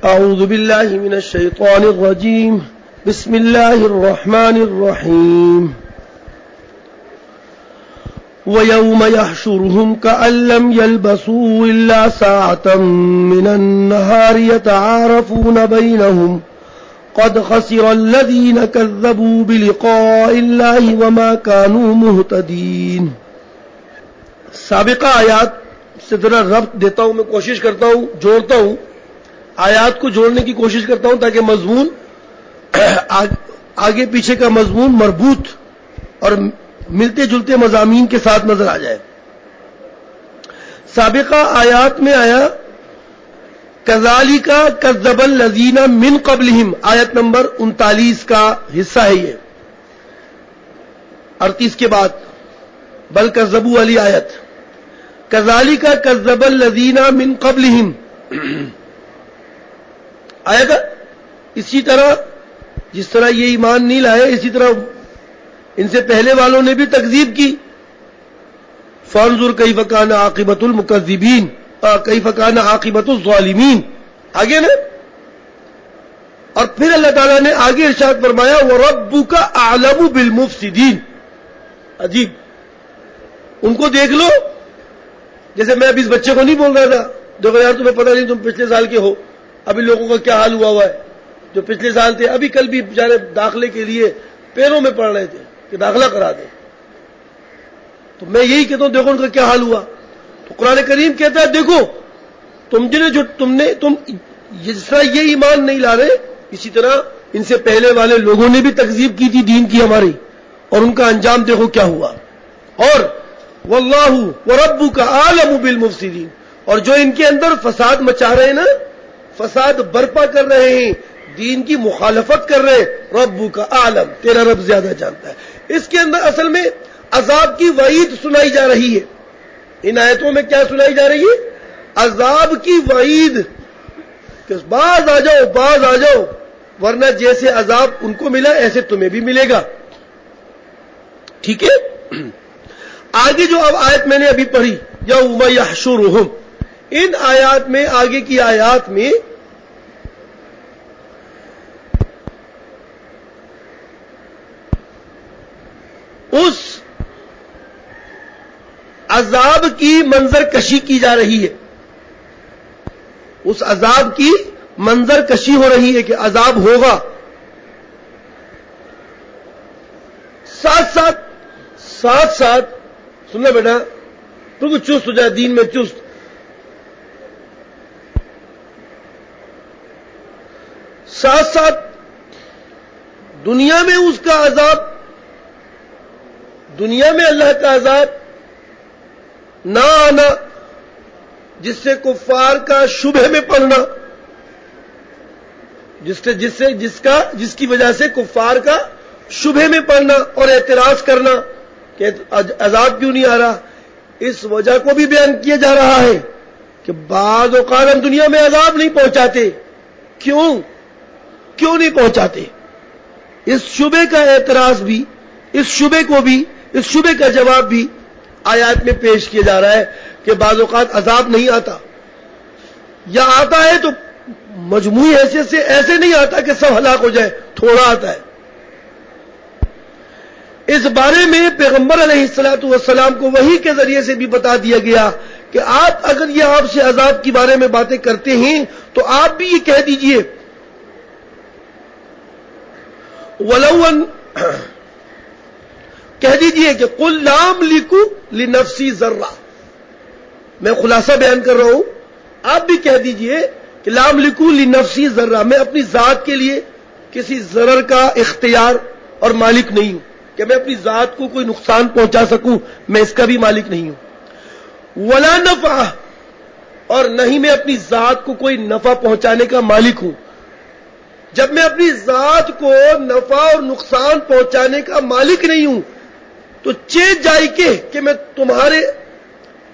اعوذ باللہ من الشیطان الرجیم بسم اللہ الرحمن الرحیم وَيَوْمَ يَحْشُرُهُمْ كَأَن لَّمْ يَلْبَثُوا إِلَّا سَاعَةً مِّنَ النَّهَارِ يَتَعَارَفُونَ بَيْنَهُمْ قَدْ خَسِرَ الَّذِينَ كَذَّبُوا بِلِقَاءِ اللَّهِ وَمَا كَانُوا مُهْتَدِينَ۔ سابقہ آیات سے ذرا ربط دیتا ہوں، میں کوشش کرتا ہوں، جوڑتا ہوں، آیات کو جوڑنے کی کوشش کرتا ہوں تاکہ مضمون آگے پیچھے کا مضمون مربوط اور ملتے جلتے مضامین کے ساتھ نظر آ جائے۔ سابقہ آیات میں آیا کذالک کذب الذین من قبلہم، آیت نمبر 39 کا حصہ ہے یہ، 38 کے بعد بل کذبوا والی آیت، کذالک کذب الذین من قبلہم آیا تھا۔ اسی طرح جس طرح یہ ایمان نہیں لائے، اسی طرح ان سے پہلے والوں نے بھی تکذیب کی۔ فانظر کیف کان عاقبۃ المکذبین، کیف کان عاقبۃ الظالمین، آگے نا۔ اور پھر اللہ تعالیٰ نے آگے ارشاد فرمایا وَرَبُّكَ أَعْلَمُ بِالْمُفْسِدِينَ۔ عجیب، ان کو دیکھ لو، جیسے میں ابھی اس بچے کو نہیں بول رہا تھا دیکھو یار تمہیں پتہ نہیں تم پچھلے سال کے ہو، ابھی لوگوں کا کیا حال ہوا ہے جو پچھلے سال تھے، ابھی کل بھی بیچارے داخلے کے لیے پیروں میں پڑ رہے تھے کہ داخلہ کرا دیں، تو میں یہی کہتا ہوں دیکھو ان کا کیا حال ہوا۔ تو قرآن کریم کہتا ہے دیکھو تم جس طرح یہ ایمان نہیں لا رہے، اسی طرح ان سے پہلے والے لوگوں نے بھی تکذیب کی تھی دین کی ہماری، اور ان کا انجام دیکھو کیا ہوا۔ اور واللہ وربک اعلم بالمفسدین، اور جو ان کے اندر فساد مچا رہے ہیں نا، فساد برپا کر رہے ہیں، دین کی مخالفت کر رہے ہیں، ربک اعلم، تیرا رب زیادہ جانتا ہے۔ اس کے اندر اصل میں عذاب کی وعید سنائی جا رہی ہے۔ ان آیتوں میں کیا سنائی جا رہی ہے؟ عذاب کی وعید، کہ باز آ جاؤ، باز آ جاؤ، ورنہ جیسے عذاب ان کو ملا ایسے تمہیں بھی ملے گا۔ ٹھیک ہے، آگے جو اب آیت میں نے ابھی پڑھی یوم یحشرہم، ان آیات میں، آگے کی آیات میں اس عذاب کی منظر کشی کی جا رہی ہے، اس عذاب کی منظر کشی ہو رہی ہے کہ عذاب ہوگا، ساتھ ساتھ سننا بیٹا، بالکل چست ہو جائے دین میں، چست، ساتھ ساتھ دنیا میں اس کا عذاب، دنیا میں اللہ کا عذاب نہ آنا، جس سے کفار کا شبہ میں پڑنا، جس کی وجہ سے کفار کا شبہ میں پڑنا اور اعتراض کرنا کہ عذاب کیوں نہیں آ رہا، اس وجہ کو بھی بیان کیا جا رہا ہے کہ بعض اوقات ہم دنیا میں عذاب نہیں پہنچاتے، کیوں نہیں پہنچاتے؟ اس شبہ کا اعتراض بھی، اس شبہ کو بھی، اس شبہ کا جواب بھی آیات میں پیش کیا جا رہا ہے کہ بعض اوقات عذاب نہیں آتا، یا آتا ہے تو مجموعی حیثیت سے ایسے نہیں آتا کہ سب ہلاک ہو جائے، تھوڑا آتا ہے۔ اس بارے میں پیغمبر علیہ الصلوۃ والسلام کو وحی کے ذریعے سے بھی بتا دیا گیا کہ آپ اگر یہ آپ سے عذاب کے بارے میں باتیں کرتے ہیں تو آپ بھی یہ کہہ دیجئے کہہ دیجئے کہ قل لا املک لنفسی ذرہ، میں خلاصہ بیان کر رہا ہوں، آپ بھی کہہ دیجئے کہ لا املک لنفسی ذرہ، میں اپنی ذات کے لیے کسی ضرر کا اختیار اور مالک نہیں ہوں کہ میں اپنی ذات کو کوئی نقصان پہنچا سکوں، میں اس کا بھی مالک نہیں ہوں، ولا نفع، اور نہیں میں اپنی ذات کو کوئی نفع پہنچانے کا مالک ہوں۔ جب میں اپنی ذات کو نفع اور نقصان پہنچانے کا مالک نہیں ہوں تو چیز جائے کہ میں تمہارے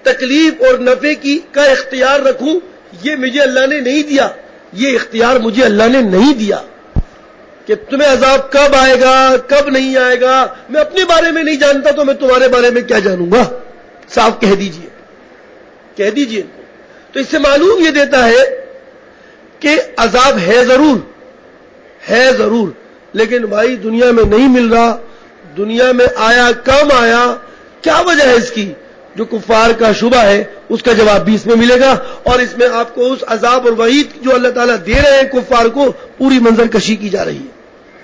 تکلیف اور نفع کا اختیار رکھوں، یہ مجھے اللہ نے نہیں دیا، یہ اختیار مجھے اللہ نے نہیں دیا کہ تمہیں عذاب کب آئے گا کب نہیں آئے گا، میں اپنے بارے میں نہیں جانتا تو میں تمہارے بارے میں کیا جانوں گا، صاف کہہ دیجئے۔ تو اس سے معلوم یہ دیتا ہے کہ عذاب ہے ضرور لیکن بھائی دنیا میں نہیں مل رہا، دنیا میں آیا کم آیا، کیا وجہ ہے اس کی؟ جو کفار کا شبہ ہے اس کا جواب بھی اس میں ملے گا، اور اس میں آپ کو اس عذاب اور وعید جو اللہ تعالیٰ دے رہے ہیں کفار کو پوری منظر کشی کی جا رہی ہے۔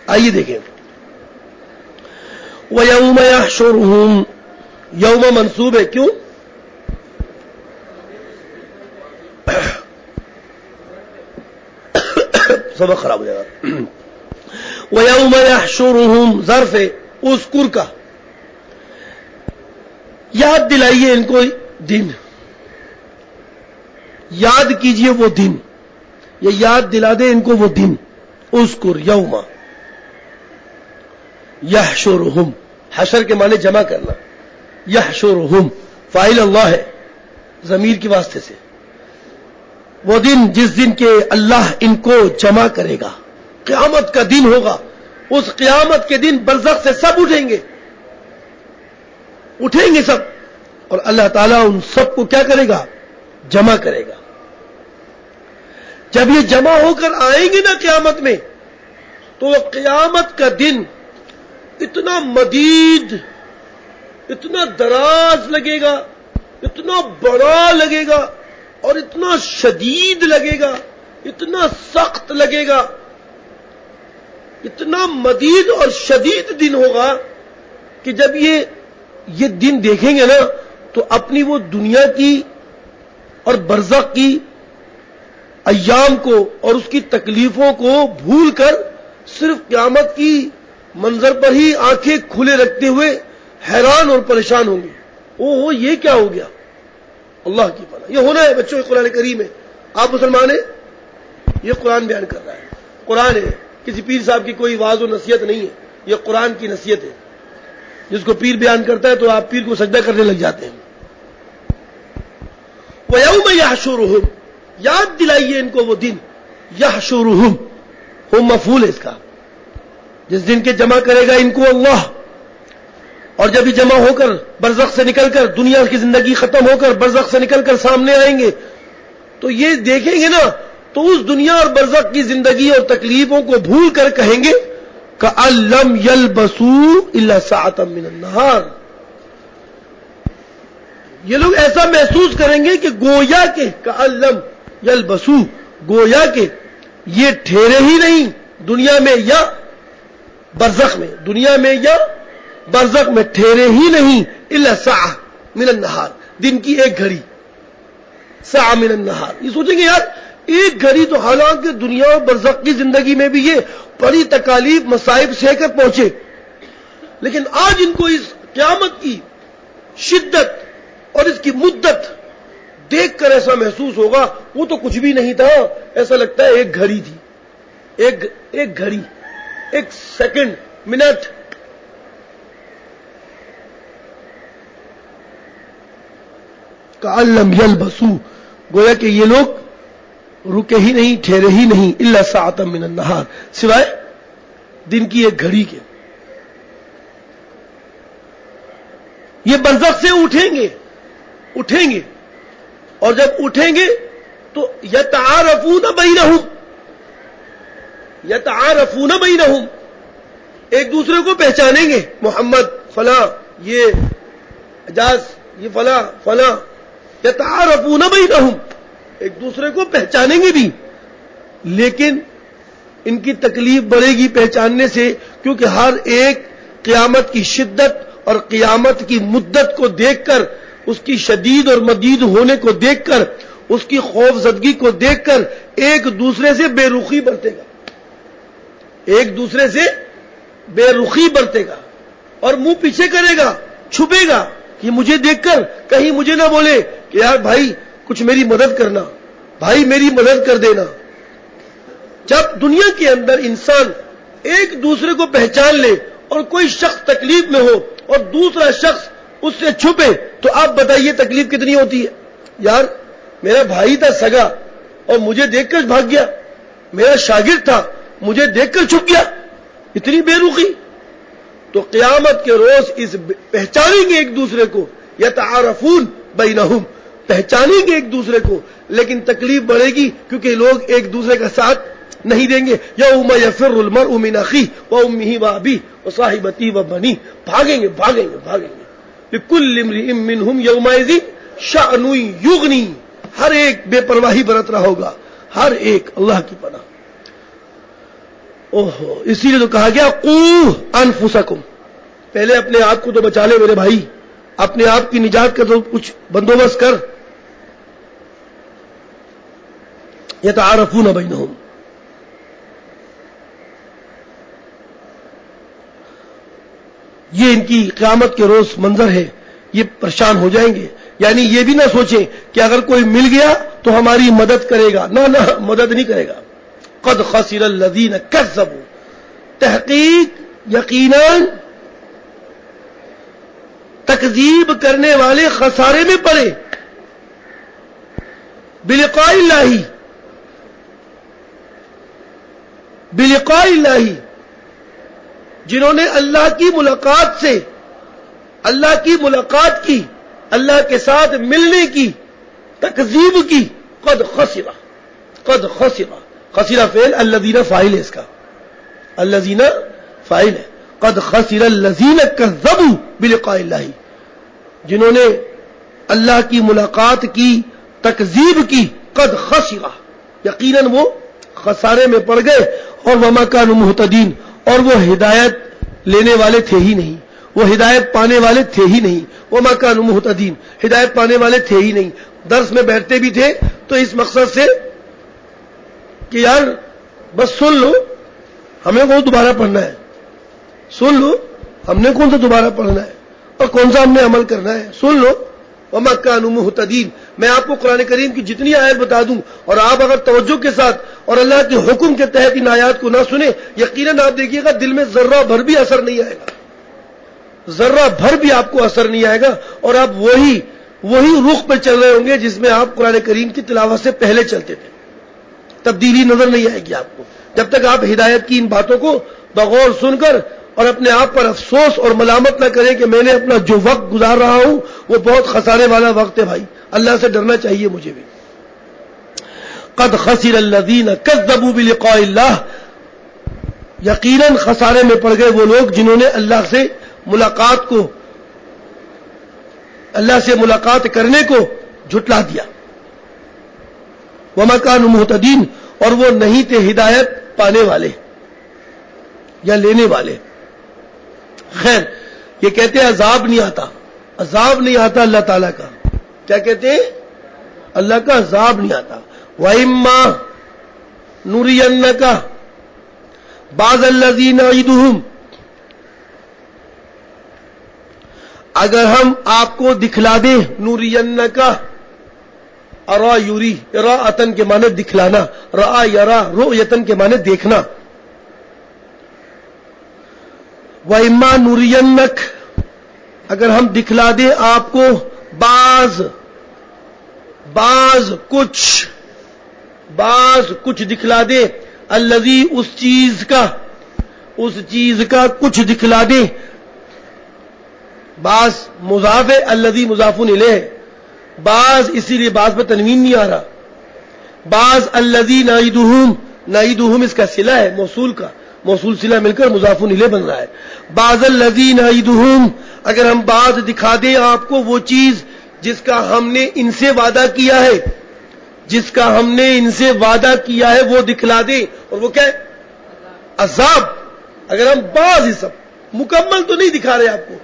آئیے دیکھیں، وَيَوْمَ يَحْشُرُهُمْ، یوم منصوب ہے، کیوں؟ سبق خراب ہو جائے گا۔ وَيَوْمَ يَحْشُرُهُمْ ظرف ہے اذکر کا، یاد دلائیے ان کو دن، یاد کیجئے وہ دن، یا یاد دلا دے ان کو وہ دن۔ اذکر یوم یحشرہم، حشر کے معنی جمع کرنا، یحشرہم فاعل اللہ ہے ضمیر کے واسطے سے، وہ دن جس دن کے اللہ ان کو جمع کرے گا، قیامت کا دن ہوگا۔ اس قیامت کے دن برزخ سے سب اٹھیں گے سب، اور اللہ تعالیٰ ان سب کو کیا کرے گا؟ جمع کرے گا۔ جب یہ جمع ہو کر آئیں گے نا قیامت میں، تو قیامت کا دن اتنا مدید، اتنا دراز لگے گا، اتنا بڑا لگے گا، اور اتنا شدید لگے گا، اتنا سخت لگے گا، اتنا مدید اور شدید دن ہوگا کہ جب یہ دن دیکھیں گے نا تو اپنی وہ دنیا کی اور برزخ کی ایام کو اور اس کی تکلیفوں کو بھول کر صرف قیامت کی منظر پر ہی آنکھیں کھلے رکھتے ہوئے حیران اور پریشان ہوں گے۔ اوہ یہ کیا ہو گیا؟ اللہ کی پناہ، یہ ہونا ہے بچوں، یہ قرآن کریم ہے، آپ مسلمان ہیں، یہ قرآن بیان کر رہا ہے، قرآن ہے، کسی پیر صاحب کی کوئی واعظ و نصیحت نہیں ہے، یہ قرآن کی نصیحت ہے۔ جس کو پیر بیان کرتا ہے تو آپ پیر کو سجدہ کرنے لگ جاتے ہیں۔ وَيَوْمَ يَحْشُرُهُمْ، یاد دلائیے ان کو وہ دن، یحشرہم ہم مفعول ہے اس کا، جس دن کے جمع کرے گا ان کو اللہ، اور جب یہ جمع ہو کر برزخ سے نکل کر، دنیا کی زندگی ختم ہو کر برزخ سے نکل کر سامنے آئیں گے تو یہ دیکھیں گے نا، تو اس دنیا اور برزخ کی زندگی اور تکلیفوں کو بھول کر کہیں گے کأن لم یلبسوا الا ساعۃ من النہار، یہ لوگ ایسا محسوس کریں گے کہ گویا کہ کأن لم یلبسوا، گویا کہ یہ ٹھہرے ہی نہیں دنیا میں یا برزخ میں، دنیا میں یا برزخ میں ٹھہرے ہی نہیں، الا ساعۃ من النہار، دن کی ایک گھڑی، ساعۃ من النہار۔ یہ سوچیں گے یار ایک گھڑی تو، حالانکہ دنیا اور برزخ کی زندگی میں بھی یہ بڑی تکالیف مصائب سہ کر پہنچے، لیکن آج ان کو اس قیامت کی شدت اور اس کی مدت دیکھ کر ایسا محسوس ہوگا وہ تو کچھ بھی نہیں تھا، ایسا لگتا ہے ایک گھڑی تھی، ایک گھڑی، ایک سیکنڈ، منٹ۔ کأن لم یلبسوا، گویا کہ یہ لوگ رکے ہی نہیں، ٹھہرے ہی نہیں، الا ساعۃ من النہار، سوائے دن کی ایک گھڑی کے۔ یہ برزخ سے اٹھیں گے اور جب اٹھیں گے تو یتعارفون بینہم، ایک دوسرے کو پہچانیں گے، محمد فلاں، یہ اجاز، یہ فلاں، یتعارفون بینہم، ایک دوسرے کو پہچانیں گے بھی، لیکن ان کی تکلیف بڑھے گی پہچاننے سے، کیونکہ ہر ایک قیامت کی شدت اور قیامت کی مدت کو دیکھ کر، اس کی شدید اور مدید ہونے کو دیکھ کر، اس کی خوف زدگی کو دیکھ کر ایک دوسرے سے بے رخی برتے گا، ایک دوسرے سے بے رخی برتے گا اور منہ پیچھے کرے گا، چھپے گا کہ مجھے دیکھ کر کہیں مجھے نہ بولے کہ یار بھائی کچھ میری مدد کرنا، بھائی میری مدد کر دینا۔ جب دنیا کے اندر انسان ایک دوسرے کو پہچان لے اور کوئی شخص تکلیف میں ہو اور دوسرا شخص اس سے چھپے تو آپ بتائیے تکلیف کتنی ہوتی ہے۔ یار میرا بھائی تھا سگا اور مجھے دیکھ کر بھاگ گیا، میرا شاگرد تھا مجھے دیکھ کر چھپ گیا، اتنی بے رخی۔ تو قیامت کے روز اس پہچانیں گے ایک دوسرے کو، یتعارفون بینہم، پہچانیں گے ایک دوسرے کو، لیکن تکلیف بڑھے گی کیونکہ لوگ ایک دوسرے کا ساتھ نہیں دیں گے. یوم یفر المرء من اخیہ وامہ وابیہ وصاحبتہ وبنیہ. بھاگیں گے. لکل امرئ منہم یومئذ شأن یغنی. ہر ایک بے پرواہی برت رہا ہوگا, ہر ایک. اللہ کی پناہ. اوہو, اسی لیے تو کہا گیا قوا انفسکم. پہلے اپنے آپ کو تو بچا لے میرے بھائی, اپنے آپ کی نجات کا تو کچھ بندوبست کر. یتعارفون بینہم. یہ ان کی قیامت کے روز منظر ہے, یہ پریشان ہو جائیں گے. یعنی یہ بھی نہ سوچیں کہ اگر کوئی مل گیا تو ہماری مدد کرے گا. نہ مدد نہیں کرے گا. قد خسر الذین کذبوا. تحقیق یقیناً تکذیب کرنے والے خسارے میں پڑے. بلقاء اللہ, جنہوں نے اللہ کی ملاقات سے, اللہ کی ملاقات کی, اللہ کے ساتھ ملنے کی تکذیب کی. قد خسر فعل, الذین فاعل ہے اس کا, الذین فاعل ہے. قد خسر الذین کذبوا بلقاء اللہ, جنہوں نے اللہ کی ملاقات کی تکذیب کی. قد خسر, یقیناً وہ خسارے میں پڑ گئے. اور وما کانوا مہتدین, اور وہ ہدایت لینے والے تھے ہی نہیں, وہ ہدایت پانے والے تھے ہی نہیں. وما کانوا مہتدین, ہدایت پانے والے تھے ہی نہیں. درس میں بیٹھتے بھی تھے تو اس مقصد سے کہ یار بس سن لو, ہمیں کون دوبارہ پڑھنا ہے, سن لو ہم نے کون سا دوبارہ پڑھنا ہے اور کون سا ہم نے عمل کرنا ہے, سن لو. وما کانوا مہتدین. میں آپ کو قرآن کریم کی جتنی آیت بتا دوں اور آپ اگر توجہ کے ساتھ اور اللہ کے حکم کے تحت ان آیات کو نہ سنیں, یقیناً آپ دیکھیے گا دل میں ذرہ بھر بھی اثر نہیں آئے گا, ذرہ بھر بھی آپ کو اثر نہیں آئے گا, اور آپ وہی رخ پہ چل رہے ہوں گے جس میں آپ قرآن کریم کی تلاوت سے پہلے چلتے تھے. تبدیلی نظر نہیں آئے گی آپ کو جب تک آپ ہدایت کی ان باتوں کو بغور سن کر اور اپنے آپ پر افسوس اور ملامت نہ کریں کہ میں نے اپنا جو وقت گزار رہا ہوں وہ بہت خسارے والا وقت ہے. بھائی اللہ سے ڈرنا چاہیے مجھے بھی. قد خسر الذین کذبوا بلقاء اللہ, یقیناً خسارے میں پڑ گئے وہ لوگ جنہوں نے اللہ سے ملاقات کرنے کو جھٹلا دیا. وما کانوا مہتدین, اور وہ نہیں تھے ہدایت پانے والے یا لینے والے. خیر, یہ کہتے ہیں عذاب نہیں آتا اللہ تعالیٰ کا. کیا کہتے ہیں؟ اللہ کا عذاب نہیں آتا. وَإِمَّا نُرِيَنَّكَ بَعْضَ الَّذِي نَعِدُهُمْ, اگر ہم آپ کو دکھلا دیں. نُرِيَنَّكَ, ارا یوری, اراءتن کے معنی دکھلانا, رآ یرا رؤیتن کے معنی دیکھنا. وَإِمَّا نُرِيَنَّكَ, اگر ہم دکھلا دیں آپ کو بعض کچھ دکھلا دیں. الذی, اس چیز کا کچھ دکھلا دیں. بعض مضاف ہے, الذی مضاف الیہ, بعض اسی لیے بعض پہ تنوین نہیں آ رہا. بعض الذی نعیدہم اس کا صلہ ہے, موصول کا موصول صلہ مل کر مضاف الیہ بن رہا ہے. بعض الذی نعیدہم, اگر ہم بعض دکھا دیں آپ کو وہ چیز جس کا ہم نے ان سے وعدہ کیا ہے, وہ دکھلا دیں. اور وہ کیا ہے؟ عذاب. اگر ہم بعض ہی, سب مکمل تو نہیں دکھا رہے آپ کو,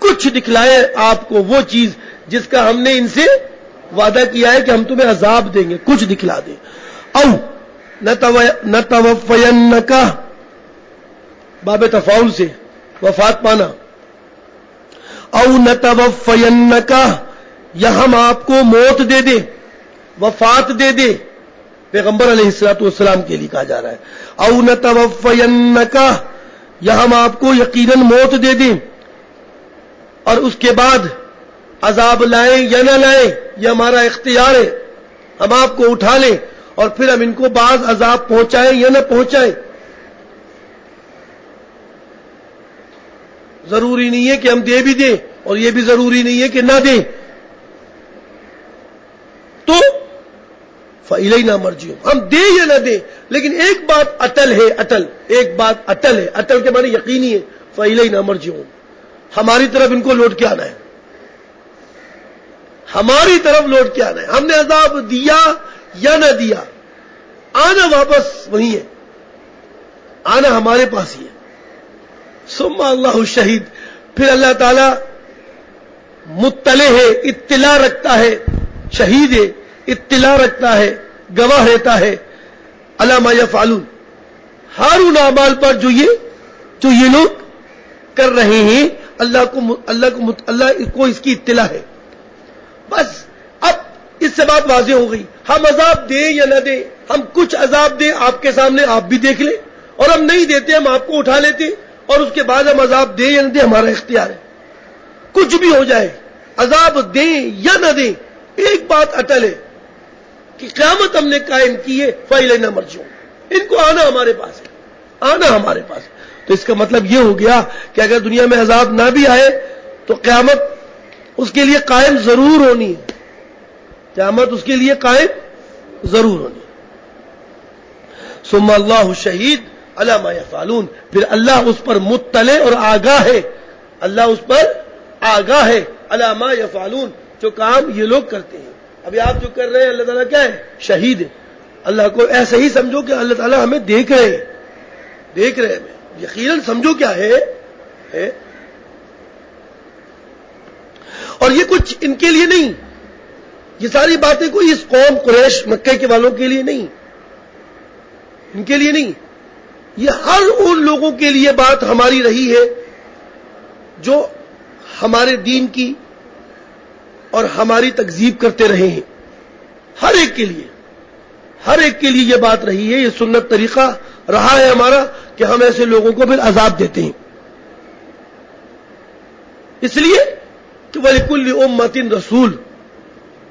کچھ دکھلائے آپ کو وہ چیز جس کا ہم نے ان سے وعدہ کیا ہے کہ ہم تمہیں عذاب دیں گے, کچھ دکھلا دیں. او نتوفینک, باب تفاعل سے وفات پانا. او نتوفینک, یا ہم آپ کو موت دے دیں, وفات دے دیں. پیغمبر علیہ الصلوۃ والسلام کے لیے کہا جا رہا ہے. او نتوفینک, یا ہم آپ کو یقیناً موت دے دیں اور اس کے بعد عذاب لائیں یا نہ لائیں یہ ہمارا اختیار ہے. ہم آپ کو اٹھا لیں اور پھر ہم ان کو بعض عذاب پہنچائیں یا نہ پہنچائیں. ضروری نہیں ہے کہ ہم دے بھی دیں اور یہ بھی ضروری نہیں ہے کہ نہ دیں. تو فَإِلَيْنَا مَرْجِعُهُمْ، ہم دیں یا نہ دیں، لیکن ایک بات اٹل ہے، ایک بات اٹل ہے، اٹل کے معنی یقینی ہے، فَإِلَيْنَا مَرْجِعُهُمْ، ہماری طرف ان کو لوٹ کے آنا ہے، ہماری طرف لوٹ کے آنا ہے، ہم نے عذاب دیا یا نہ دیا، آنا واپس وہی ہے، آنا ہمارے پاس ہی ہے۔ ثم اللہ شہید، پھر اللہ تعالی مطلع ہے، اطلاع رکھتا ہے، شہید ہے، اطلاع رکھتا ہے، گواہ رہتا ہے، علی ما یفعلون، ہر ان اعمال پر جو یہ لوگ کر رہے ہیں، اللہ کو اس کی اطلاع ہے۔ بس اب اس سے بات واضح ہو گئی، ہم عذاب دیں یا نہ دیں، ہم کچھ عذاب دیں آپ کے سامنے، آپ بھی دیکھ لیں، اور ہم نہیں دیتے، ہم آپ کو اٹھا لیتے، اور اس کے بعد ہم عذاب دیں یا نہ دیں ہمارا اختیار ہے، کچھ بھی ہو جائے، عذاب دیں یا نہ دیں، ایک بات اٹل ہے کہ قیامت ہم نے قائم کی ہے، فَإِلَيْنَا مَرْجِعُهُمْ، ان کو آنا ہمارے پاس ہے، آنا ہمارے پاس ہے۔ تو اس کا مطلب یہ ہو گیا کہ اگر دنیا میں عذاب نہ بھی آئے تو قیامت اس کے لیے قائم ضرور ہونی ہے، قیامت اس کے لیے قائم ضرور ہونی ہے۔ ثم اللہ شہید علی ما یفعلون، پھر اللہ اس پر مطلع اور آگاہ ہے، اللہ اس پر آگاہ ہے، علی ما یفعلون، جو کام یہ لوگ کرتے ہیں۔ ابھی آپ جو کر رہے ہیں اللہ تعالیٰ کیا ہے؟ شہید ہے۔ اللہ کو ایسے ہی سمجھو کہ اللہ تعالیٰ ہمیں دیکھ رہے ہیں، دیکھ رہے ہیں، یقیناً سمجھو کیا ہے۔ اور یہ کچھ ان کے لیے نہیں، یہ ساری باتیں کوئی اس قوم قریش مکہ کے والوں کے لیے نہیں، ان کے لیے نہیں، یہ ہر ان لوگوں کے لیے بات ہماری رہی ہے جو ہمارے دین کی اور ہماری تکذیب کرتے رہے ہیں، ہر ایک کے لیے، ہر ایک کے لیے یہ بات رہی ہے، یہ سنت طریقہ رہا ہے ہمارا کہ ہم ایسے لوگوں کو پھر عذاب دیتے ہیں، اس لیے کہ وَلِكُلِّ أُمَّةٍ رَسُولٌ،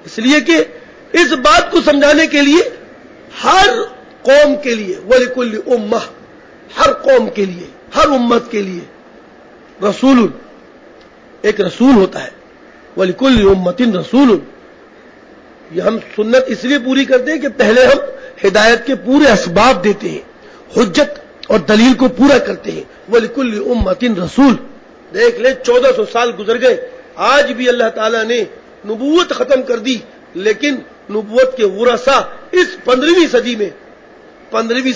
اس لیے کہ اس بات کو سمجھانے کے لیے ہر قوم کے لیے، وَلِكُلِّ أُمَّةٍ، ہر قوم کے لیے، ہر امت کے لیے رسول، ایک رسول ہوتا ہے، وَلِكُلِّ أُمَّةٍ رَسُولٌ۔ یہ ہم سنت اس لیے پوری کرتے ہیں کہ پہلے ہم ہدایت کے پورے اسباب دیتے ہیں، حجت اور دلیل کو پورا کرتے ہیں، وَلِكُلِّ أُمَّةٍ رَسُولٌ۔ دیکھ لیں 1400 سال گزر گئے، آج بھی اللہ تعالیٰ نے نبوت ختم کر دی، لیکن نبوت کے ورثہ اس 15ویں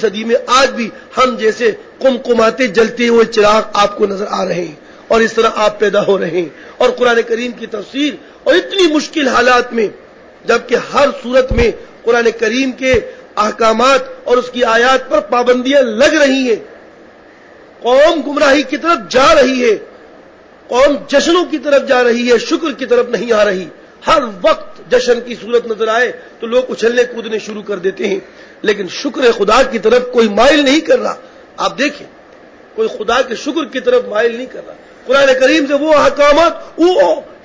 صدی میں آج بھی ہم جیسے قمقماتے جلتے ہوئے چراغ آپ کو نظر آ رہے ہیں، اور اس طرح آپ پیدا ہو رہے ہیں، اور قرآن کریم کی تفسیر، اور اتنی مشکل حالات میں، جبکہ ہر صورت میں قرآن کریم کے احکامات اور اس کی آیات پر پابندیاں لگ رہی ہیں، قوم گمراہی کی طرف جا رہی ہے، قوم جشنوں کی طرف جا رہی ہے، شکر کی طرف نہیں آ رہی، ہر وقت جشن کی صورت نظر آئے تو لوگ اچھلنے کودنے شروع کر دیتے ہیں، لیکن شکر خدا کی طرف کوئی مائل نہیں کر رہا۔ آپ دیکھیں کوئی خدا کے شکر کی طرف مائل نہیں کر رہا، قرآن کریم سے وہ احکامات،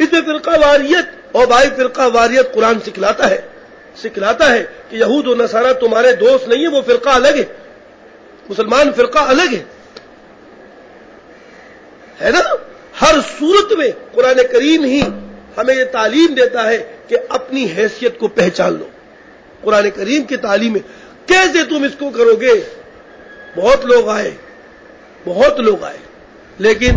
اس میں فرقہ واریت، اور بھائی فرقہ واریت قرآن سکھلاتا ہے کہ یہود و نصارہ تمہارے دوست نہیں ہیں، وہ فرقہ الگ ہے، مسلمان فرقہ الگ ہے نا۔ ہر صورت میں قرآن کریم ہی ہمیں یہ تعلیم دیتا ہے کہ اپنی حیثیت کو پہچان لو، قرآن کریم کی تعلیم ہے، کیسے تم اس کو کرو گے؟ بہت لوگ آئے، لیکن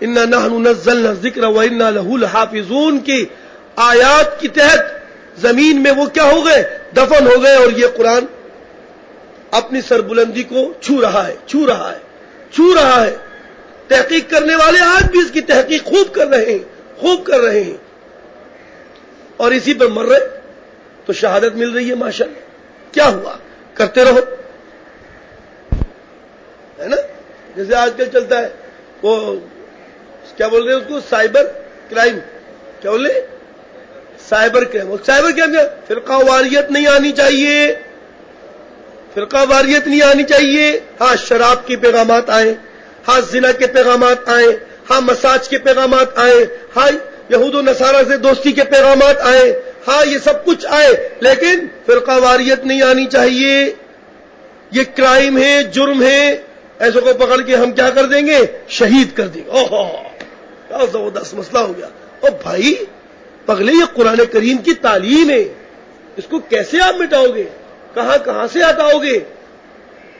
اِنَّا نَحْنُ نَزَّلْنَا الذِّكْرَ وَإِنَّا لَهُ لَحَافِظُونَ کی آیات کی تحت زمین میں وہ کیا ہو گئے؟ دفن ہو گئے، اور یہ قرآن اپنی سربلندی کو چھو رہا ہے۔ تحقیق کرنے والے آج بھی اس کی تحقیق خوب کر رہے ہیں، اور اسی پر مر رہے تو شہادت مل رہی ہے، ماشاءاللہ۔ کیا ہوا؟ کرتے رہو، ہے نا۔ جیسے آج کل چلتا ہے وہ کیا بول رہے ہیں اس کو، سائبر کرائم، کیا بول رہے؟ سائبر کرائم، فرقہ واریت نہیں آنی چاہیے، ہاں شراب کے پیغامات آئے، ہاں زنا کے پیغامات آئے، ہاں مساج کے پیغامات آئے، ہاں یہود و نصارہ سے دوستی کے پیغامات آئے، ہاں یہ سب کچھ آئے، لیکن فرقہ واریت نہیں آنی چاہیے، یہ کرائم ہے، جرم ہے، ایسے کو پکڑ کے ہم کیا کر دیں گے؟ شہید کر دیں گے۔ کیا زبردست مسئلہ ہو گیا۔ اور بھائی پگلے، یہ قرآن کریم کی تعلیم ہے، اس کو کیسے آپ مٹاؤ گے؟ کہاں کہاں سے ہٹاؤ گے؟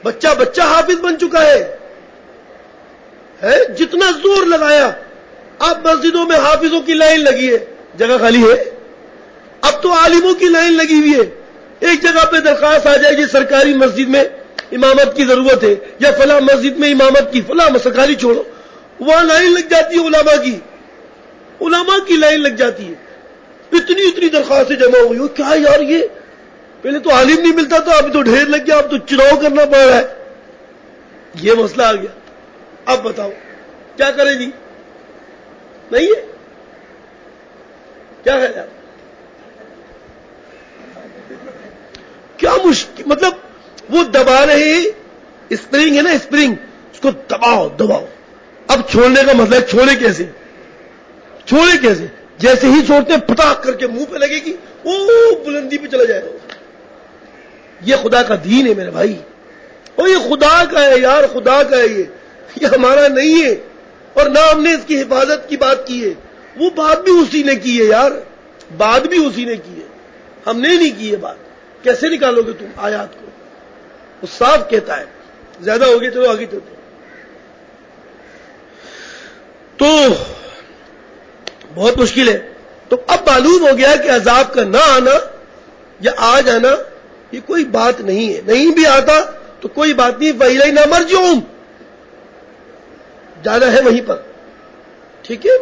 بچہ بچہ حافظ بن چکا ہے، جتنا زور لگایا. اب مسجدوں میں حافظوں کی لائن لگی ہے، جگہ خالی ہے. اب تو عالموں کی لائن لگی ہوئی ہے. ایک جگہ پہ درخواست آ جائے گی سرکاری مسجد میں امامت کی ضرورت ہے، یا فلاں مسجد میں امامت کی، فلاں سرکاری چھوڑو، وہاں لائن لگ جاتی ہے علماء کی لائن لگ جاتی ہے. اتنی درخواستیں جمع ہو گئی ہو. کیا یار، یہ پہلے تو عالم نہیں ملتا تھا، اب تو ڈھیر لگ گیا، اب تو چناؤ کرنا پڑ رہا ہے. یہ مسئلہ آ گیا. اب بتاؤ کیا کریں جی؟ نہیں ہے کیا ہے؟ کیا مشکل، مطلب وہ دبا رہے ہیں. اسپرنگ ہے نا، اسپرنگ، اس کو دباؤ. اب چھوڑنے کا مطلب چھوڑے کیسے؟ جیسے ہی چھوڑتے ہیں پٹاخ کر کے منہ پہ لگے گی، بلندی پہ چلا جائے گا. یہ خدا کا دین ہے میرے بھائی، اور یہ خدا کا ہے یار، خدا کا ہے. یہ ہمارا نہیں ہے، اور نہ ہم نے اس کی حفاظت کی بات کی ہے. وہ بات بھی اسی نے کی ہے یار، بات بھی اسی نے کی ہے، ہم نے نہیں کی ہے بات. کیسے نکالو گے تم آیات کو؟ وہ صاف کہتا ہے. زیادہ ہو گیا، چلو آگے چلتے ہیں. تو بہت مشکل ہے. تو اب معلوم ہو گیا کہ عذاب کا نہ آنا یا آ جانا یہ کوئی بات نہیں ہے. نہیں بھی آتا تو کوئی بات نہیں. وَإِلَيْنَا مَرْجِعُهُمْ، جانا ہے وہیں پر. ٹھیک ہے.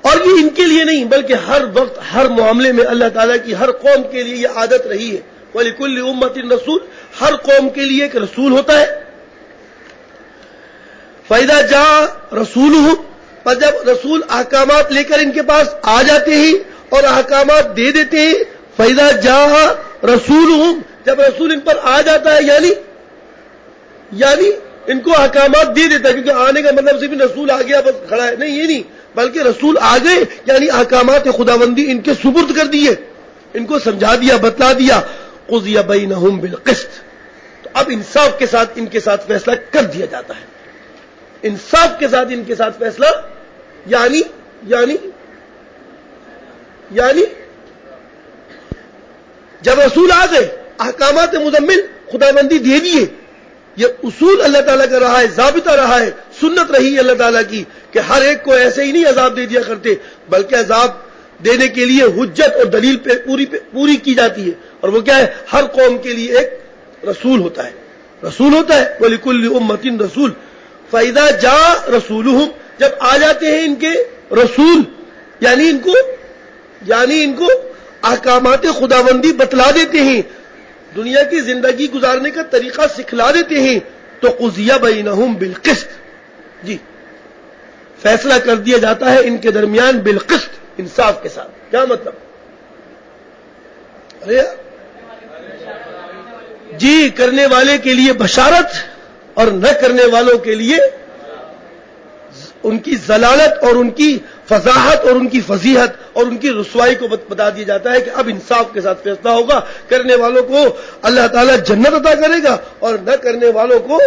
اور یہ ان کے لیے نہیں بلکہ ہر وقت ہر معاملے میں اللہ تعالیٰ کی ہر قوم کے لیے یہ عادت رہی ہے. وَلِكُلِّ أُمَّةٍ رَسُولٌ، ہر قوم کے لیے ایک رسول ہوتا ہے. فَإِذَا جَاءَ رَسُولُهُمْ، پر جب رسول احکامات لے کر ان کے پاس آ جاتے ہیں اور احکامات دے دیتے ہیں. فَإِذَا جَاءَ رَسُولُهُمْ، جب رسول ان پر آ جاتا ہے یعنی ان کو احکامات دے دیتا ہے. کیونکہ آنے کا مطلب صرف رسول آ گیا بس کھڑا ہے، نہیں، یہ نہیں، بلکہ رسول آ گئے یعنی احکامات خداوندی ان کے سپرد کر دیے، ان کو سمجھا دیا، بتلا دیا. قُضِيَ بَيْنَهُمْ بِالْقِسْطِ، تو اب انصاف کے ساتھ ان کے ساتھ فیصلہ کر دیا جاتا ہے. انصاف کے ساتھ ان کے ساتھ فیصلہ یعنی جب رسول آ گئے، احکامات مزمل خداوندی دے دیے. یہ اصول اللہ تعالیٰ کا رہا ہے، ضابطہ رہا ہے، سنت رہی ہے اللہ تعالیٰ کی کہ ہر ایک کو ایسے ہی نہیں عذاب دے دیا کرتے، بلکہ عذاب دینے کے لیے حجت اور دلیل پہ پوری کی جاتی ہے. اور وہ کیا ہے؟ ہر قوم کے لیے ایک رسول ہوتا ہے. وَلِكُلِّ أُمَّةٍ رَسُولٌ فَإِذَا جَاءَ رَسُولُهُمْ، جب آ جاتے ہیں ان کے رسول یعنی ان کو احکامات خداوندی بتلا دیتے ہیں، دنیا کی زندگی گزارنے کا طریقہ سکھلا دیتے ہیں. تو قُضِيَ بَيْنَهُمْ بِالْقِسْطِ، جی فیصلہ کر دیا جاتا ہے ان کے درمیان بالقسط، انصاف کے ساتھ. کیا مطلب؟ جی کرنے والے کے لیے بشارت اور نہ کرنے والوں کے لیے ان کی ضلالت اور ان کی فضاحت اور ان کی فضیحت اور ان کی رسوائی کو بتا دیا جاتا ہے کہ اب انصاف کے ساتھ فیصلہ ہوگا. کرنے والوں کو اللہ تعالیٰ جنت عطا کرے گا اور نہ کرنے والوں کو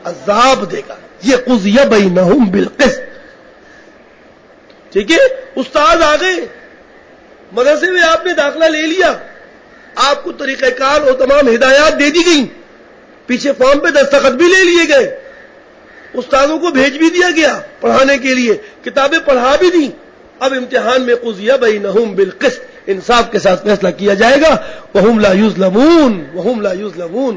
عذاب دے گا. یہ قُضِيَ بَيْنَهُمْ بِالْقِسْطِ. ٹھیک ہے. استاد آ گئے، مدرسے میں آپ نے داخلہ لے لیا، آپ کو طریقہ کار اور تمام ہدایات دے دی گئی، پیچھے فارم پہ دستخط بھی لے لیے گئے، استادوں کو بھیج بھی دیا گیا پڑھانے کے لیے، کتابیں پڑھا بھی دی. اب امتحان میں قُضِيَ بَيْنَهُمْ بِالْقِسْطِ، انصاف کے ساتھ فیصلہ کیا جائے گا. وَهُمْ لَا يُظْلَمُونَ،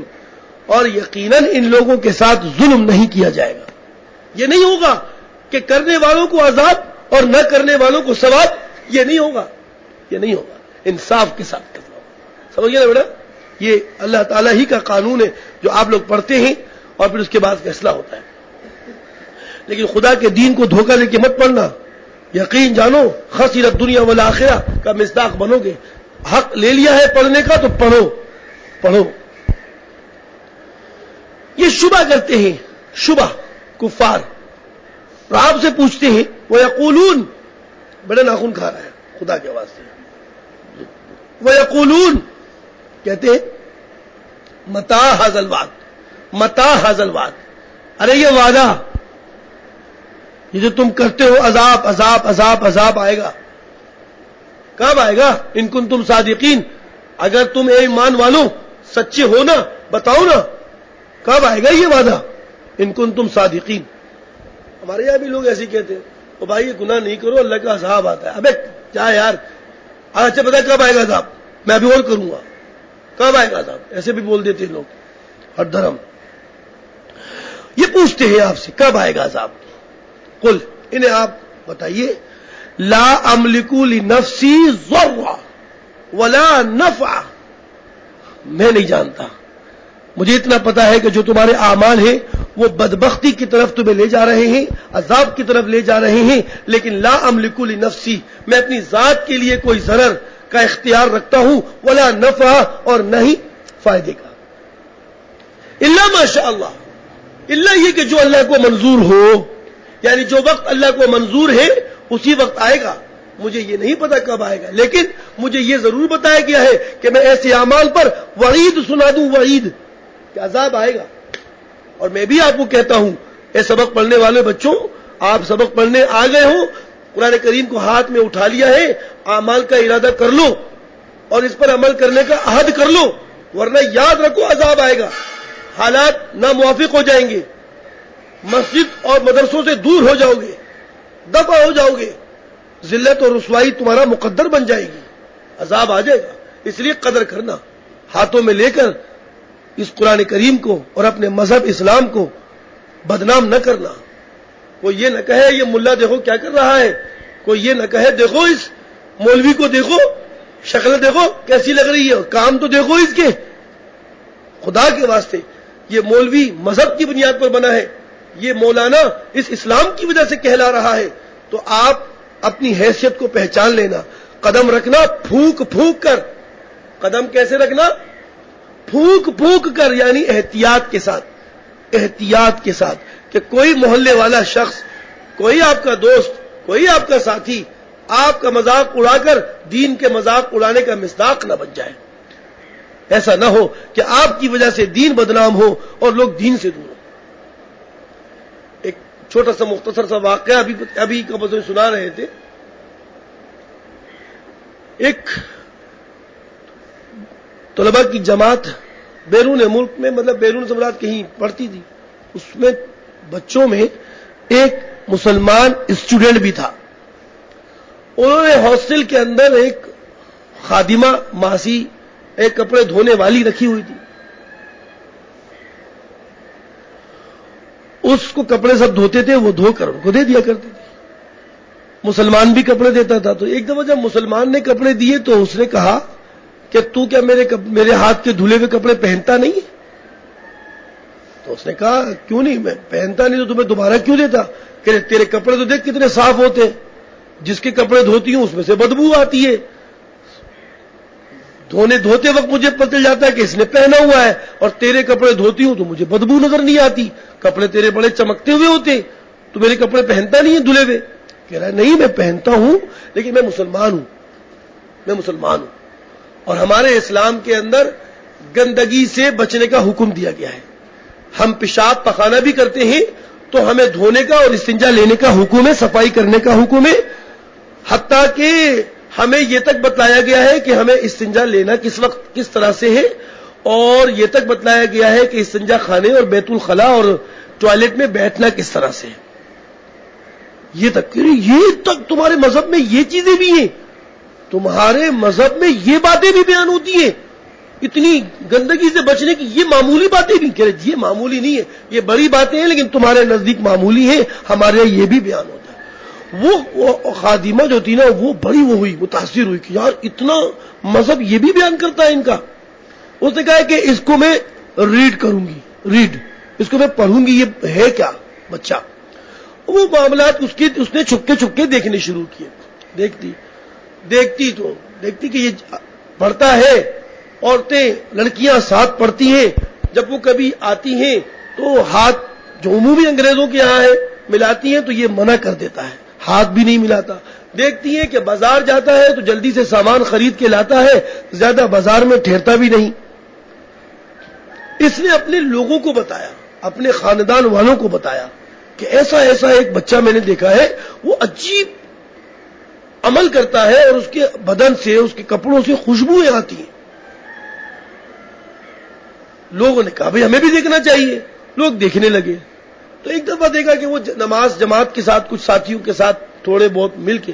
اور یقیناً ان لوگوں کے ساتھ ظلم نہیں کیا جائے گا. یہ نہیں ہوگا کہ کرنے والوں کو عذاب اور نہ کرنے والوں کو ثواب. یہ نہیں ہوگا. انصاف کے ساتھ فیصلہ ہوگا. سمجھ گئے نا بیٹا؟ یہ اللہ تعالیٰ ہی کا قانون ہے جو آپ لوگ پڑھتے ہیں اور پھر اس کے بعد فیصلہ ہوتا ہے. لیکن خدا کے دین کو دھوکہ دے کے مت پڑھنا. یقین جانو خسرت دنیا والآخرہ کا مصداق بنو گے. حق لے لیا ہے پڑھنے کا تو پڑھو. یہ شبہ کرتے ہیں، شبہ کفار، اور آپ سے پوچھتے ہیں وَيَقُولُونَ، بڑا ناخن کھا رہا ہے خدا کے آواز سے. وَيَقُولُونَ، کہتے ہیں مَتَىٰ هَٰذَا الْوَعْدُ، ارے یہ وعدہ، یہ جو تم کرتے ہو عذاب آئے گا. کب آئے گا؟ ان کنتم صادقین، اگر تم اے ایمان والوں سچے ہو نا بتاؤ نا کب آئے گا یہ وعدہ ان کنتم صادقین. ہمارے یہاں بھی لوگ ایسے کہتے ہیں تو بھائی یہ گناہ نہیں کرو اللہ کا عذاب آتا ہے. ابے کیا یار اچھا پتا کب آئے گا عذاب میں ابھی اور کروں گا کب آئے گا عذاب ایسے بھی بول دیتے لوگ ہر دھرم. یہ پوچھتے ہیں آپ سے کب آئے گا عذاب. قل انہیں آپ بتائیے لا املک لنفسی ضرا ولا نفع. میں نہیں جانتا مجھے اتنا پتا ہے کہ جو تمہارے اعمال ہیں وہ بدبختی کی طرف تمہیں لے جا رہے ہیں عذاب کی طرف لے جا رہے ہیں لیکن لا املک لنفسی میں اپنی ذات کے لیے کوئی ضرر کا اختیار رکھتا ہوں ولا نفع اور نہ ہی فائدے کا. الا ما شاء اللہ اللہ یہ کہ جو اللہ کو منظور ہو یعنی جو وقت اللہ کو منظور ہے اسی وقت آئے گا. مجھے یہ نہیں پتا کب آئے گا لیکن مجھے یہ ضرور بتایا گیا ہے کہ میں ایسے اعمال پر وعید سنا دوں وعید کہ عذاب آئے گا. اور میں بھی آپ کو کہتا ہوں اے سبق پڑھنے والے بچوں آپ سبق پڑھنے آ گئے ہو قرآن کریم کو ہاتھ میں اٹھا لیا ہے اعمال کا ارادہ کر لو اور اس پر عمل کرنے کا عہد کر لو ورنہ یاد رکھو عذاب آئے گا. حالات ناموافق ہو جائیں گے مسجد اور مدرسوں سے دور ہو جاؤ گے دفع ہو جاؤ گے ذلت اور رسوائی تمہارا مقدر بن جائے گی عذاب آ جائے گا. اس لیے قدر کرنا ہاتھوں میں لے کر اس قرآن کریم کو اور اپنے مذہب اسلام کو بدنام نہ کرنا. کوئی یہ نہ کہے یہ ملا دیکھو کیا کر رہا ہے کوئی یہ نہ کہے دیکھو اس مولوی کو دیکھو شکل دیکھو کیسی لگ رہی ہے کام تو دیکھو اس کے. خدا کے واسطے یہ مولوی مذہب کی بنیاد پر بنا ہے یہ مولانا اس اسلام کی وجہ سے کہلا رہا ہے تو آپ اپنی حیثیت کو پہچان لینا. قدم رکھنا پھونک پھونک کر. قدم کیسے رکھنا پھونک پھونک کر یعنی احتیاط کے ساتھ کہ کوئی محلے والا شخص کوئی آپ کا دوست کوئی آپ کا ساتھی آپ کا مذاق اڑا کر دین کے مذاق اڑانے کا مصداق نہ بن جائے. ایسا نہ ہو کہ آپ کی وجہ سے دین بدنام ہو اور لوگ دین سے دور ہو. ایک چھوٹا سا مختصر سا واقعہ ابھی قبل سنا رہے تھے. ایک طلباء کی جماعت بیرون ملک میں مطلب بیرون سمراج کہیں پڑھتی تھی اس میں بچوں میں ایک مسلمان اسٹوڈنٹ بھی تھا. انہوں نے ہاسٹل کے اندر ایک خادمہ ماسی ایک کپڑے دھونے والی رکھی ہوئی تھی. اس کو کپڑے سب دھوتے تھے وہ دھو کر ان کو دے دیا کرتے تھے. مسلمان بھی کپڑے دیتا تھا. تو ایک دفعہ جب مسلمان نے کپڑے دیے تو اس نے کہا کہ تو کیا میرے ہاتھ کے دھلے ہوئے کپڑے پہنتا نہیں ہے. تو اس نے کہا کیوں نہیں میں پہنتا نہیں تو تمہیں دوبارہ کیوں دیتا. کہ تیرے کپڑے تو دیکھ کتنے صاف ہوتے ہیں جس کے کپڑے دھوتی ہوں اس میں سے بدبو آتی ہے. دھوتے وقت مجھے پتہ چل جاتا ہے کہ اس نے پہنا ہوا ہے اور تیرے کپڑے دھوتی ہوں تو مجھے بدبو نظر نہیں آتی. کپڑے تیرے بڑے چمکتے ہوئے ہوتے تو میرے کپڑے پہنتا نہیں ہے دھلے ہوئے. کہہ رہا ہے نہیں میں پہنتا ہوں لیکن میں مسلمان ہوں اور ہمارے اسلام کے اندر گندگی سے بچنے کا حکم دیا گیا ہے. ہم پیشاب پخانہ بھی کرتے ہیں تو ہمیں دھونے کا اور استنجا لینے کا حکم ہے صفائی کرنے کا حکم ہے. حتیٰ کہ ہمیں یہ تک بتلایا گیا ہے کہ ہمیں استنجا لینا کس وقت کس طرح سے ہے اور یہ تک بتلایا گیا ہے کہ استنجا خانے اور بیت الخلا اور ٹوائلٹ میں بیٹھنا کس طرح سے ہے. یہ تک تمہارے مذہب میں یہ چیزیں بھی ہیں. تمہارے مذہب میں یہ باتیں بھی بیان ہوتی ہیں. اتنی گندگی سے بچنے کی یہ معمولی باتیں بھی کہ یہ معمولی نہیں ہے یہ بڑی باتیں ہیں لیکن تمہارے نزدیک معمولی ہیں ہمارے یہ بھی بیان ہوتا ہے. وہ خادمہ جو تھی نا وہ بڑی وہ ہوئی متاثر ہوئی کہ یار اتنا مذہب یہ بھی بیان کرتا ہے ان کا. اس نے کہا کہ اس کو میں ریڈ کروں گی اس کو میں پڑھوں گی یہ ہے کیا بچہ. وہ معاملات اس نے چھپکے دیکھنے شروع کیے. دیکھتی کہ یہ پڑھتا ہے. عورتیں لڑکیاں ساتھ پڑھتی ہیں. جب وہ کبھی آتی ہیں تو ہاتھ جو عمومی انگریزوں کے یہاں ہے ملاتی ہیں تو یہ منع کر دیتا ہے ہاتھ بھی نہیں ملاتا. دیکھتی ہیں کہ بازار جاتا ہے تو جلدی سے سامان خرید کے لاتا ہے زیادہ بازار میں ٹھہرتا بھی نہیں. اس نے اپنے لوگوں کو بتایا اپنے خاندان والوں کو بتایا کہ ایسا ایک بچہ میں نے دیکھا ہے وہ عجیب عمل کرتا ہے اور اس کے بدن سے اس کے کپڑوں سے خوشبوئیں آتی ہیں. لوگوں نے کہا بھئی ہمیں بھی دیکھنا چاہیے، لوگ دیکھنے لگے. تو ایک دفعہ دیکھا کہ وہ نماز جماعت کے ساتھ کچھ ساتھیوں کے ساتھ تھوڑے بہت مل کے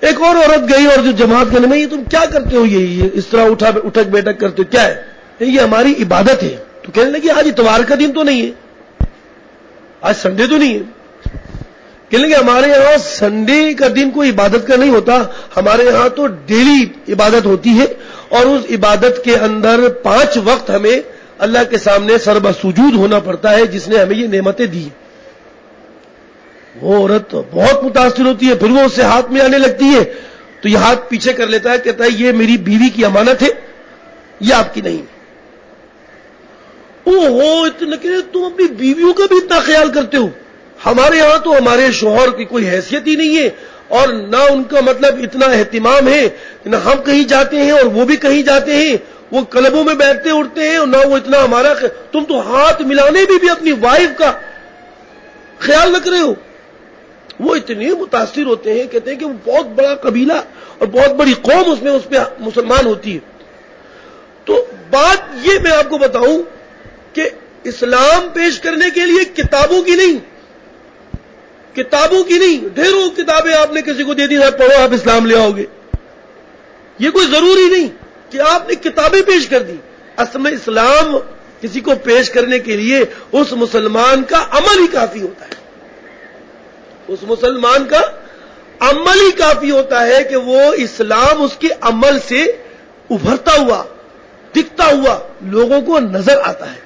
ایک اور عورت گئی اور جو جماعت کرنے میں، یہ تم کیا کرتے ہو، یہ اس طرح اٹھک بیٹھک کرتے ہو، کیا ہے؟ یہ ہماری عبادت ہے. تو کہنے لگی آج اتوار کا دن تو نہیں ہے، آج سنڈے تو نہیں ہے. کہنے لگے ہمارے یہاں سنڈے کا دن کوئی عبادت کا نہیں ہوتا، ہمارے یہاں تو ڈیلی عبادت ہوتی ہے، اور اس عبادت کے اندر 5 وقت ہمیں اللہ کے سامنے سربسجود ہونا پڑتا ہے جس نے ہمیں یہ نعمتیں دی. وہ عورت بہت متاثر ہوتی ہے، پھر وہ اس سے ہاتھ میں آنے لگتی ہے تو یہ ہاتھ پیچھے کر لیتا ہے، کہتا ہے یہ میری بیوی کی امانت ہے، یہ آپ کی نہیں. اتنا کہ تم اپنی بیویوں کا بھی اتنا خیال کرتے ہو؟ ہمارے یہاں تو ہمارے شوہر کی کوئی حیثیت ہی نہیں ہے، اور نہ ان کا مطلب اتنا اہتمام ہے، نہ ہم کہیں جاتے ہیں اور وہ بھی کہیں جاتے ہیں، وہ کلبوں میں بیٹھتے اٹھتے ہیں، اور نہ وہ اتنا ہمارا تم تو ہاتھ ملانے بھی اپنی وائف کا خیال رکھ رہے ہو. وہ اتنے متاثر ہوتے ہیں، کہتے ہیں کہ وہ بہت بڑا قبیلہ اور بہت بڑی قوم اس پہ مسلمان ہوتی ہے. تو بات یہ میں آپ کو بتاؤں کہ اسلام پیش کرنے کے لیے کتابوں کی نہیں، ڈھیروں کتابیں آپ نے کسی کو دے دی، پڑھو آپ اسلام لے آؤ گے، یہ کوئی ضروری نہیں کہ آپ نے کتابیں پیش کر دی. اصل میں اسلام کسی کو پیش کرنے کے لیے اس مسلمان کا عمل ہی کافی ہوتا ہے. اس مسلمان کا عمل ہی کافی ہوتا ہے کہ وہ اسلام اس کے عمل سے ابھرتا ہوا، دکھتا ہوا لوگوں کو نظر آتا ہے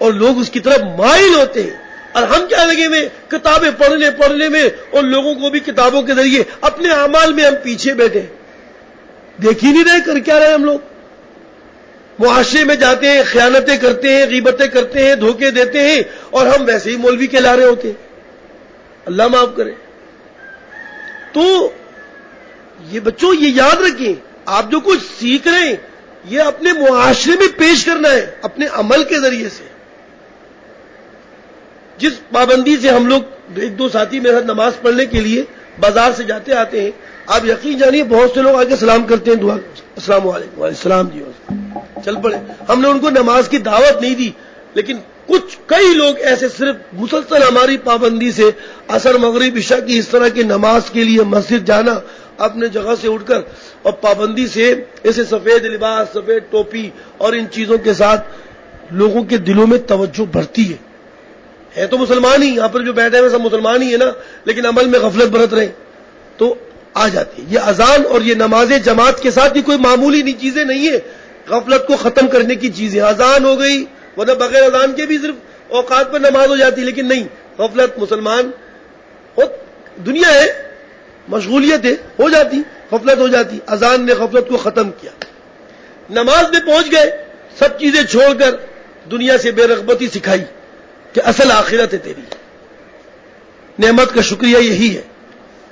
اور لوگ اس کی طرف مائل ہوتے ہیں. اور ہم کیا لگے میں کتابیں پڑھنے میں، اور لوگوں کو بھی کتابوں کے ذریعے اپنے اعمال میں ہم پیچھے بیٹھے، دیکھ ہی نہیں رہے کر کیا رہے ہم لوگ. معاشرے میں جاتے ہیں، خیانتیں کرتے ہیں، غیبتیں کرتے ہیں، دھوکے دیتے ہیں، اور ہم ویسے ہی مولوی کہلا رہے ہوتے ہیں. اللہ معاف کرے. تو یہ بچوں یہ یاد رکھیں، آپ جو کچھ سیکھ رہے ہیں یہ اپنے معاشرے میں پیش کرنا ہے اپنے عمل کے ذریعے سے. جس پابندی سے ہم لوگ 1-2 ساتھی میرے ساتھ نماز پڑھنے کے لیے بازار سے جاتے آتے ہیں، آپ یقین جانیے بہت سے لوگ آگے سلام کرتے ہیں، دعا السلام علیکم، وعلیکم السلام جی، چل پڑے. ہم نے ان کو نماز کی دعوت نہیں دی، لیکن کئی لوگ ایسے صرف مسلسل ہماری پابندی سے عصر مغرب عشاء کی اس طرح کی نماز کے لیے مسجد جانا، اپنے جگہ سے اٹھ کر اور پابندی سے ایسے سفید لباس، سفید ٹوپی اور ان چیزوں کے ساتھ لوگوں کے دلوں میں توجہ بڑھتی ہے تو مسلمان ہی، یہاں پر جو بیٹھے ہوئے سب مسلمان ہی ہے نا، لیکن عمل میں غفلت برت رہے تو آ جاتی ہے. یہ اذان اور یہ نماز جماعت کے ساتھ یہ کوئی معمولی نہیں چیزیں نہیں ہے، غفلت کو ختم کرنے کی چیزیں. اذان ہو گئی، ورنہ بغیر اذان کے بھی صرف اوقات پر نماز ہو جاتی، لیکن نہیں، غفلت مسلمان دنیا ہے، مشغولیت ہے، ہو جاتی، غفلت ہو جاتی. اذان نے غفلت کو ختم کیا. نماز میں پہنچ گئے، سب چیزیں چھوڑ کر دنیا سے بے رغبتی سکھائی کہ اصل آخرت ہے تیری، نعمت کا شکریہ یہی ہے،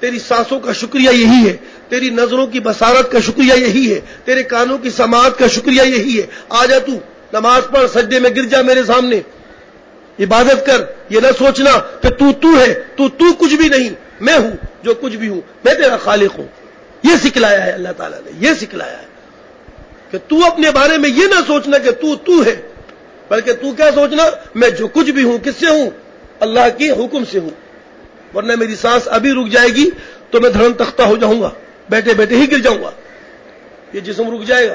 تیری سانسوں کا شکریہ یہی ہے، تیری نظروں کی بصارت کا شکریہ یہی ہے، تیرے کانوں کی سماعت کا شکریہ یہی ہے. آ جا تو نماز پڑھ، سجدے میں گر جا میرے سامنے، عبادت کر. یہ نہ سوچنا کہ تو ہے، تو کچھ بھی نہیں، میں ہوں جو کچھ بھی ہوں، میں تیرا خالق ہوں. یہ سکھلایا ہے اللہ تعالیٰ نے، یہ سکھلایا ہے کہ تو اپنے بارے میں یہ نہ سوچنا کہ تو ہے، بلکہ تو کیا سوچنا، میں جو کچھ بھی ہوں کس سے ہوں، اللہ کے حکم سے ہوں. ورنہ میری سانس ابھی رک جائے گی تو میں دھڑم تختہ ہو جاؤں گا، بیٹھے بیٹھے ہی گر جاؤں گا، یہ جسم رک جائے گا.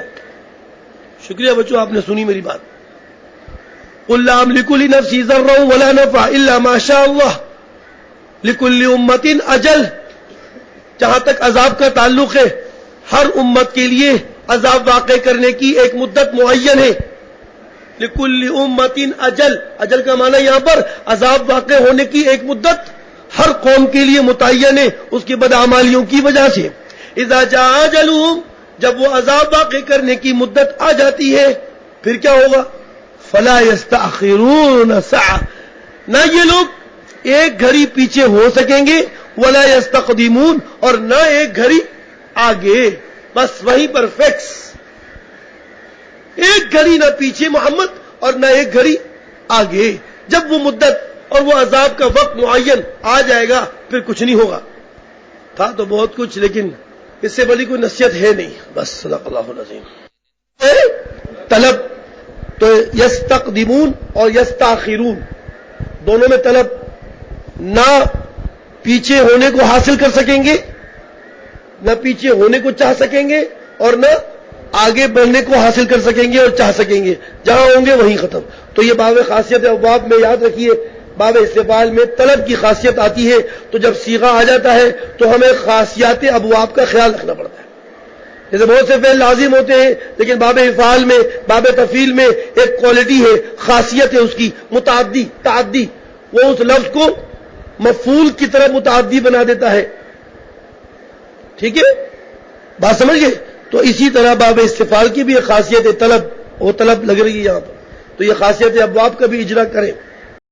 شکریہ بچوں، آپ نے سنی میری بات. قل لا املك لنفسي ضرا ولا نفعا الا ما شاء الله لكل امه اجل. جہاں تک عذاب کا تعلق ہے، ہر امت کے لیے عذاب واقع کرنے کی ایک مدت معین ہے. لكل امه اجل، اجل کا معنی یہاں پر عذاب واقع ہونے کی ایک مدت ہر قوم کے لیے متعین ہے اس کی بدعمالیوں کی وجہ سے. اذا جاء اجلهم، جب وہ عذاب واقع کرنے کی مدت آ جاتی ہے پھر کیا ہوگا؟ فلا يستأخرون ساعة، نہ یہ لوگ ایک گھڑی پیچھے ہو سکیں گے، ولا يستقدمون، اور نہ ایک گھڑی آگے، بس وہیں پر فکس. ایک گھڑی نہ پیچھے محمد اور نہ ایک گھڑی آگے. جب وہ مدت اور وہ عذاب کا وقت معین آ جائے گا پھر کچھ نہیں ہوگا. تھا تو بہت کچھ، لیکن اس سے بڑی کوئی نصیحت ہے نہیں. بس صدق اللہ العظیم. طلب تو یستقدمون اور یستاخرون دونوں میں طلب نہ پیچھے ہونے کو حاصل کر سکیں گے، نہ پیچھے ہونے کو چاہ سکیں گے، اور نہ آگے بڑھنے کو حاصل کر سکیں گے اور چاہ سکیں گے، جہاں ہوں گے وہیں ختم۔ تو یہ باب خاصیت ابواب میں یاد رکھیے، باب استفعال میں طلب کی خاصیت آتی ہے، تو جب صیغہ آ جاتا ہے تو ہمیں خاصیات ابواب کا خیال رکھنا پڑتا ہے۔ جیسے بہت سے فعل لازم ہوتے ہیں، لیکن باب افعال میں، باب تفعیل میں ایک کوالٹی ہے، خاصیت ہے اس کی، متعدی، تعدی، وہ اس لفظ کو مفعول کی طرح متعدی بنا دیتا ہے۔ ٹھیک ہے، بات سمجھ گئے؟ تو اسی طرح باب استفعال کی بھی ایک خاصیت ہے طلب، وہ طلب لگ رہی ہے یہاں پر، تو یہ خاصیت ابواب کا بھی اجرا کریں۔